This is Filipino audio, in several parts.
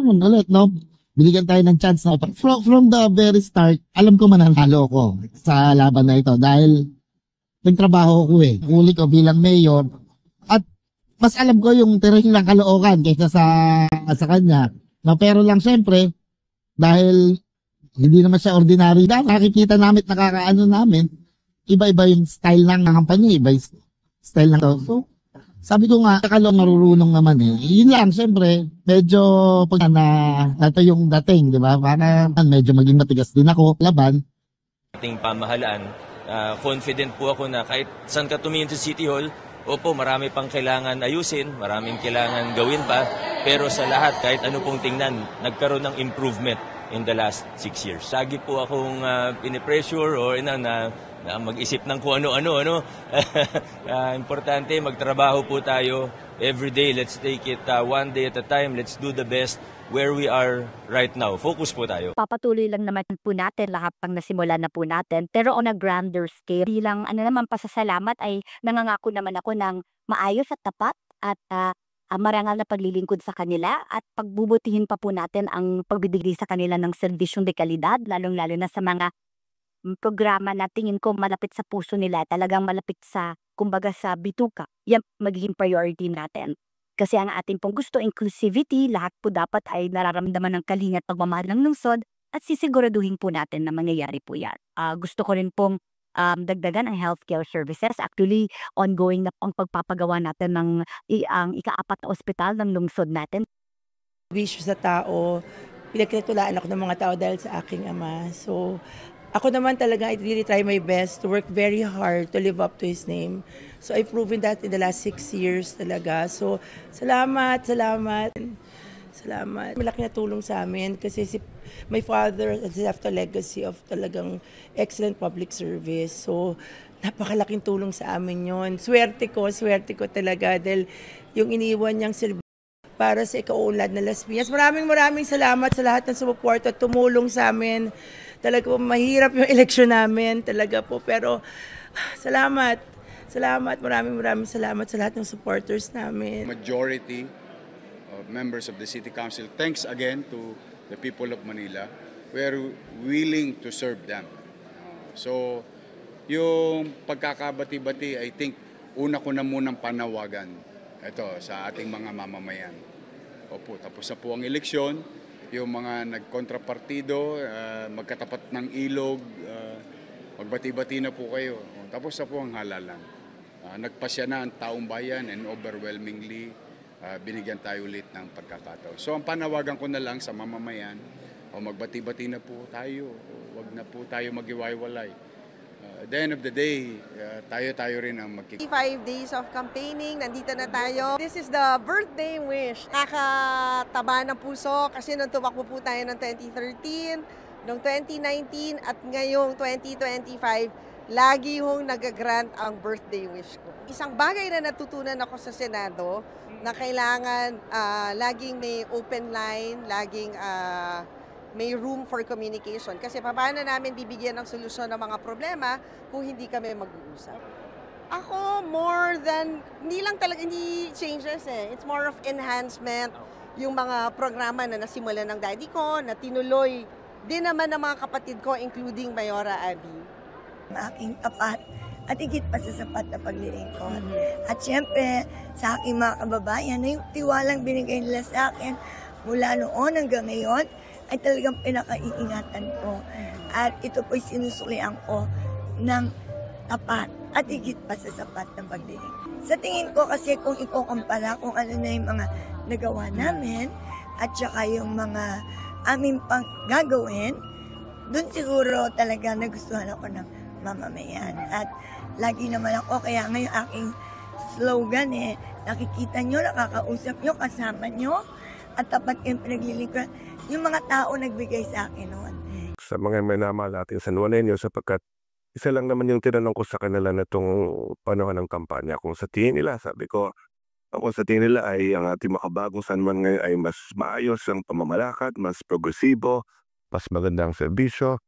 naman ulit, no? Binigyan tayo ng chance na from the very start, alam ko mananalo ko sa laban na ito dahil nagtrabaho ko eh. Huli ko bilang mayor at mas alam ko yung terrain ng Caloocan kaysa sa kanya. No, pero lang syempre, dahil hindi naman siya ordinary, nakikita namin, nakakaano namin, iba-iba yung style ng kampanya, iba yung style ng to. So, sabi ko nga, akala marurunong naman eh. Yun lang, syempre, medyo pag ito yung dating, di ba? Para medyo maging matigas din ako, laban. Ating pamahalaan, confident po ako na kahit saan ka tumingin sa City Hall, opo, marami pang kailangan ayusin, maraming kailangan gawin pa, pero sa lahat, kahit ano pong tingnan, nagkaroon ng improvement in the last 6 years. Sagi po akong pinipressure or na mag-isip ng kung ano-ano. Importante, magtrabaho po tayo every day. Let's take it one day at a time. Let's do the best where we are right now. Focus po tayo. Papatuloy lang naman po natin lahat pang nasimula na po natin. Pero on a grander scale, bilang naman pasasalamat ay nangangako naman ako ng maayos at tapat at marangal na paglilingkod sa kanila at pagbubutihin pa po natin ang pagbibigay sa kanila ng serbisyong de kalidad, lalong-lalo na sa mga programa na tingin ko malapit sa puso nila, talagang malapit sa, kumbaga sa bituka. Yan magiging priority natin. Kasi ang ating pong gusto, inclusivity, lahat po dapat ay nararamdaman ng kalinga at pagmamahal ng lungsod at sisiguraduhin po natin na mangyayari po yan. Gusto ko rin pong dagdagan ang healthcare services. Actually, ongoing na ang pagpapagawa natin ng ang ika-4 na ospital ng lungsod natin. Wish sa tao, pinagkatulaan ako ng mga tao dahil sa aking ama. So, ako naman talaga, I really try my best to work very hard to live up to his name. So, I've proven that in the last 6 years talaga. So, salamat. Malaki na tulong sa amin kasi my father has left a legacy of talagang excellent public service. So, napakalaking tulong sa amin yon. Swerte ko talaga dahil yung iniwan niyang service para sa ikaunlad na Las Piñas. Maraming salamat sa lahat ng sumuporta at tumulong sa amin. Talaga po, mahirap yung eleksyon namin, talaga po. Pero salamat. Maraming salamat sa lahat ng supporters namin. Majority of members of the City Council, thanks again to the people of Manila. We are willing to serve them. So, yung pagkakabati-bati, I think, una ko na munang panawagan ito sa ating mga mamamayan. Opo, tapos na po ang eleksyon. Yung mga nagkontrapartido, magkatapat ng ilog, magbati-bati na po kayo. Tapos na po ang halalan. Nagpasya na ang taong bayan and overwhelmingly binigyan tayo ulit ng pagkakataon. So ang panawagan ko na lang sa mamamayan, magbati-bati na po tayo, wag na po tayo mag-iwaiwalay. At the end of the day, tayo rin ang 5 days of campaigning, nandito na tayo. This is the birthday wish. Nakataba ng puso kasi nung tumakbo po tayo ng 2013, noong 2019 at ngayong 2025, lagi hong nag-grant ang birthday wish ko. Isang bagay na natutunan ako sa Senado na kailangan laging may open line, laging may room for communication. Kasi paano namin bibigyan ng solusyon ng mga problema kung hindi kami mag-uusap? Ako, more than, hindi changes eh. It's more of enhancement. Yung mga programa na nasimulan ng daddy ko, na tinuloy din naman ng mga kapatid ko, including Mayora Abby. Aking tapat at higit pa sa sapat na paglilingkod. At syempre, sa aking mga kababayan, na yung tiwalang binigay nila sa akin mula noon hanggang ngayon, ay talagang pinakaiingatan ko. At ito po'y sinusuklian ko ng tapat at higit pa sa sapat ng paglilingkod. Sa tingin ko kasi kung ikukumpara kung ano na yung mga nagawa namin at saka yung mga aming pang gagawin, dun siguro talaga nagustuhan ako ng mamamayan. At lagi naman ako, kaya ngayon aking slogan nakikita nyo, nakakausap nyo, kasama nyo, at tapat yung pinaglilingkuran. Yung mga tao nagbigay sa akin noon. Sa mga minamahal natin San Juaneño sapagkat isa lang naman yung tinanong ko sa kanila na itong panahon ng kampanya. Kung sa tingin nila, sabi ko, kung sa tingin nila ay ang ating makabagong San Juan ngayon ay mas maayos ang pamamalakad, mas progresibo, mas magandang serbisyo.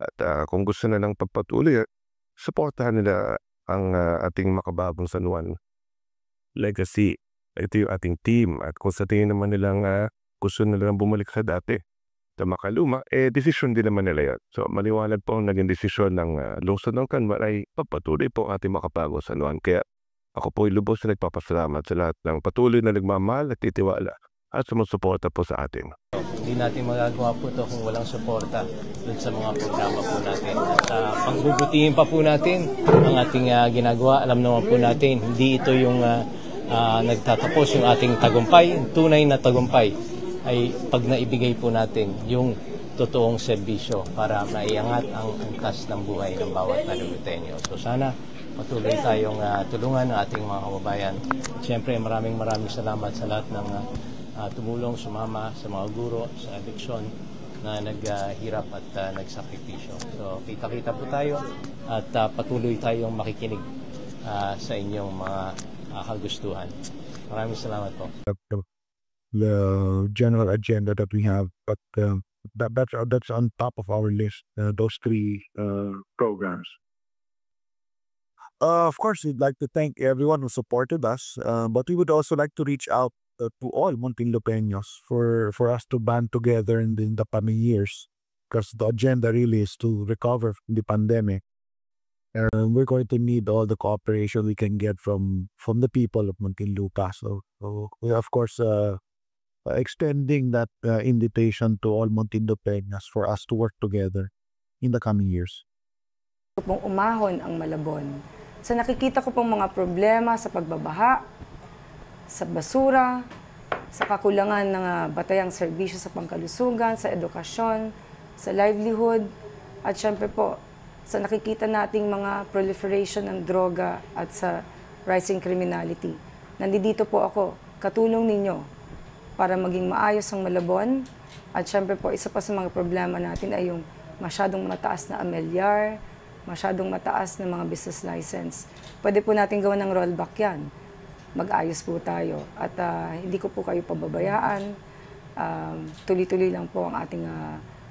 At kung gusto na ng pagpatuloy, supportahan nila ang ating makabagong San Juan legacy. Ito yung ating team. At kung sa tingin naman nilang gusto nilang bumalik sa dati, sa makaluma, desisyon din naman nila yan. So maliwanag po ang naging desisyon ng lungsod ng Kanmar ay pagpatuloy po ang ating Makabago San Juan. Kaya ako po ay lubos na nagpapasalamat sa lahat ng patuloy na nagmamahal at titiwala at sumusuporta po sa atin. Hindi natin magagawa po ito kung walang suporta dun sa mga programa po natin. At pagbubutihin pa po natin ang ating ginagawa. Alam naman po natin, hindi ito yung nagtatapos yung ating tagumpay. Tunay na tagumpay ay pag naibigay po natin yung totoong serbisyo para maiangat ang angkas ng buhay ng bawat Maluluteño. So sana patuloy tayong tulungan ng ating mga kababayan. Siyempre maraming salamat sa lahat ng tumulong, sumama sa mga guro sa eleksyon na naghirap at nagsakripisyo. So kita-kita po tayo at patuloy tayong makikinig sa inyong mga kagustuhan. Maraming salamat po. The general agenda that we have, but that's on top of our list, those three programs. Of course, we'd like to thank everyone who supported us, but we would also like to reach out to all Muntinlupeños for us to band together in the coming years, because the agenda really is to recover from the pandemic. And we're going to need all the cooperation we can get from the people of Muntinlupa. So we of course extending that invitation to all Muntinlupeños for us to work together in the coming years. Pong umahon ang Malabon. So nakikita ko pong mga problema sa pagbabaha, sa basura, sa kakulangan ng batayang serbisyo sa pangkalusugan, sa edukasyon, sa livelihood, at syempre po sa nakikita nating mga proliferation ng droga at sa rising criminality. Nandito po ako, katulong ninyo para maging maayos ang Malabon. At syempre po, isa pa sa mga problema natin ay yung masyadong mataas na amilyar, masyadong mataas na mga business license. Pwede po natin gawa ng rollback yan. Mag-ayos po tayo. At hindi ko po kayo pababayaan. Tuloy-tuloy lang po ang ating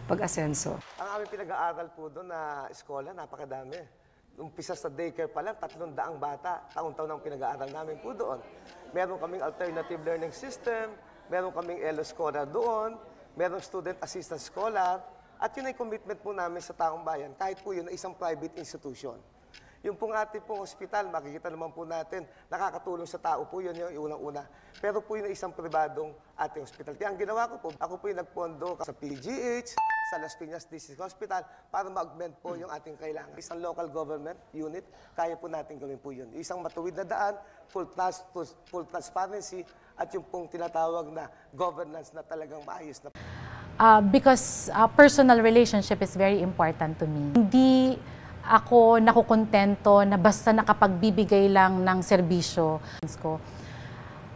pag-asenso. Ang aming pinag-aaral po doon na eskola, napakadami. Umpisa sa daycare pa lang, 300 bata. Taon-taon ang pinag-aaral namin po doon. Meron kaming alternative learning system, meron kaming ELO scholar doon, merong student assistant scholar, at yun ay commitment po namin sa taong bayan, kahit po yun ay isang private institution. Yung pong ating pong hospital, makikita naman po natin, nakakatulong sa tao po yun yung unang-una. Pero po yun ay isang pribadong ating hospital. Kaya ang ginawa ko po, ako po yung nagpondo sa PGH, sa Las Piñas District Hospital, para ma-augment po yung ating kailangan. Isang local government unit, kaya po natin gawin po yun. Isang matuwid na daan, full transparency, at yung pong tinatawag na governance na talagang maayos na. Because personal relationship is very important to me. Hindi ako nakukontento na basta nakapagbibigay lang ng serbisyo ko.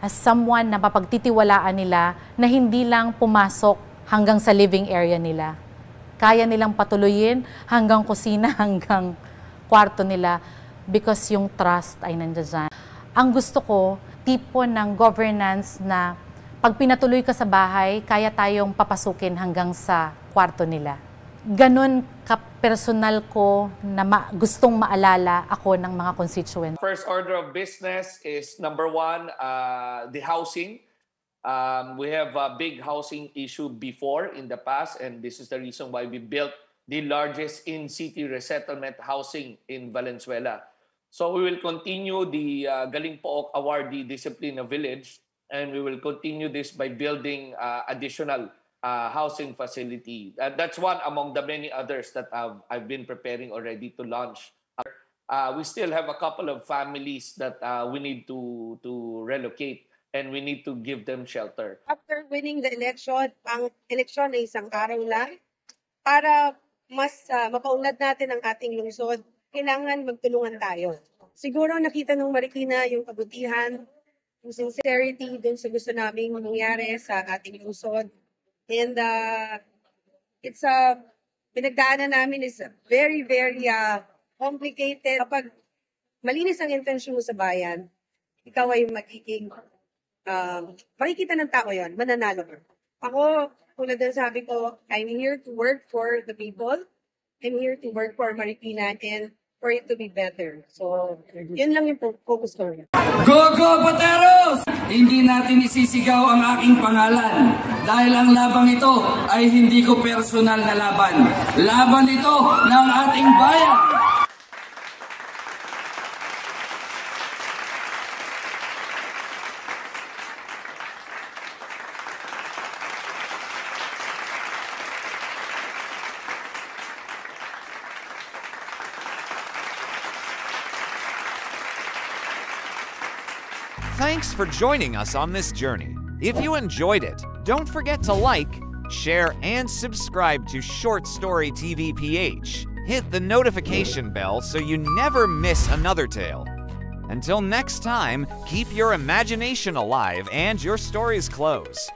As someone na mapagtitiwalaan nila na hindi lang pumasok hanggang sa living area nila. Kaya nilang patuloyin hanggang kusina, hanggang kwarto nila because yung trust ay nandiyan. Ang gusto ko, tipo ng governance na pag pinatuloy ka sa bahay, kaya tayong papasukin hanggang sa kwarto nila. Ganon ka-personal ko na gustong maalala ako ng mga constituents. First order of business is number one, the housing. We have a big housing issue before in the past, and this is the reason why we built the largest in-city resettlement housing in Valenzuela. So we will continue the Galing Pook Awardee Disciplina Village, and we will continue this by building additional housing facility. That's one among the many others that I've been preparing already to launch. We still have a couple of families that we need to relocate, and we need to give them shelter. After winning the election, ang eleksyon ay isang araw lang. Para mas mapaunlad natin ang ating lungsod, kailangan magtulungan tayo. Siguro nakita ng Marikina yung kabutihan, yung sincerity dun sa gusto naming mangyari sa ating lungsod. And it's pinagdaanan namin is very, very complicated. Kapag malinis ang intensyon mo sa bayan, ikaw ay magiging, makikita ng tao yon, mananalo. Ako, tulad ng sabi ko, I'm here to work for the people. I'm here to work for Marikina. And for it to be better. So, yun lang yung focus ko. Go, go, Boteros! Hindi natin isisigaw ang aking pangalan dahil ang labang ito ay hindi ko personal na laban. Laban ito ng ating bayan. Thanks for joining us on this journey. If you enjoyed it, don't forget to like, share, and subscribe to Short Story TV PH. Hit the notification bell so you never miss another tale. Until next time, keep your imagination alive and your stories close.